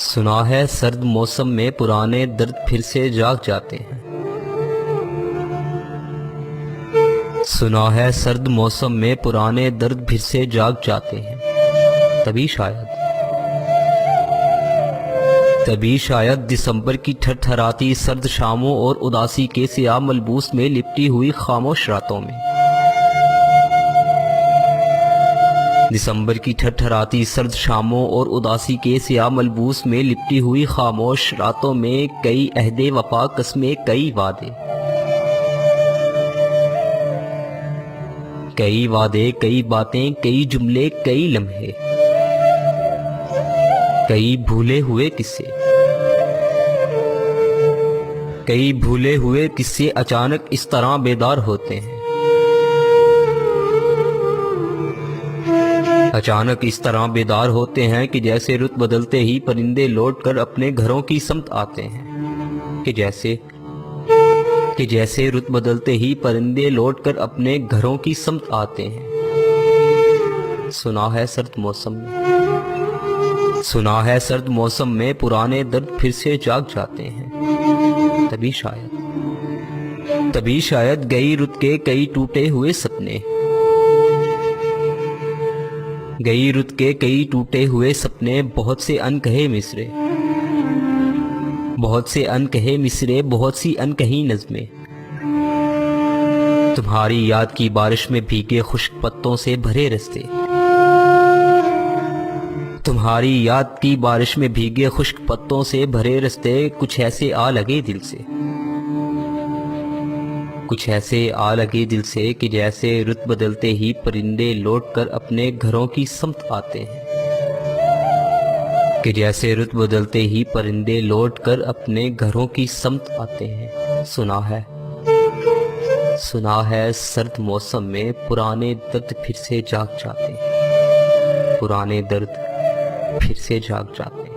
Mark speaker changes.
Speaker 1: سنا ہے سرد موسم میں پرانے درد پھر سے جاگ جاتے ہیں۔ سنا ہے سرد موسم میں پرانے درد پھر سے جاگ جاتے ہیں۔ تبھی شاید دسمبر کی تھرتھراتی سرد شاموں اور اداسی کے سیاہ ملبوس میں لپٹی ہوئی خاموش راتوں میں، دسمبر کی تھرتھراتی سرد شاموں اور اداسی کے سیاہ ملبوس میں لپٹی ہوئی خاموش راتوں میں کئی عہد وفا، قسمیں، کئی وعدے، کئی باتیں، کئی جملے، کئی لمحے، کئی بھولے ہوئے قصے اچانک اس طرح بیدار ہوتے ہیں، اچانک اس طرح بیدار ہوتے ہیں کہ جیسے رت بدلتے ہی پرندے لوٹ کر اپنے گھروں کی سمت آتے ہیں، کہ جیسے رت بدلتے ہی پرندے لوٹ کر اپنے گھروں کی سمت آتے ہیں۔ سنا ہے سرد موسم میں پرانے درد پھر سے جاگ جاتے ہیں۔ تبھی شاید گئی رت کے کئی ٹوٹے ہوئے سپنے، گئی رت کے کئی ٹوٹے ہوئے سپنے، بہت سے انکہے مصرے، بہت سی انکہی نظمیں، تمہاری یاد کی بارش میں بھیگے خشک پتوں سے بھرے رستے، تمہاری یاد کی بارش میں بھیگے خشک پتوں سے بھرے رستے، کچھ ایسے آ لگے دل سے کہ جیسے رت بدلتے ہی پرندے لوٹ کر اپنے گھروں کی سمت آتے ہیں، کہ جیسے رت بدلتے ہی پرندے لوٹ کر اپنے گھروں کی سمت آتے ہیں۔ سنا ہے سرد موسم میں پرانے درد پھر سے جاگ جاتے ہیں، پرانے درد پھر سے جاگ جاتے ہیں۔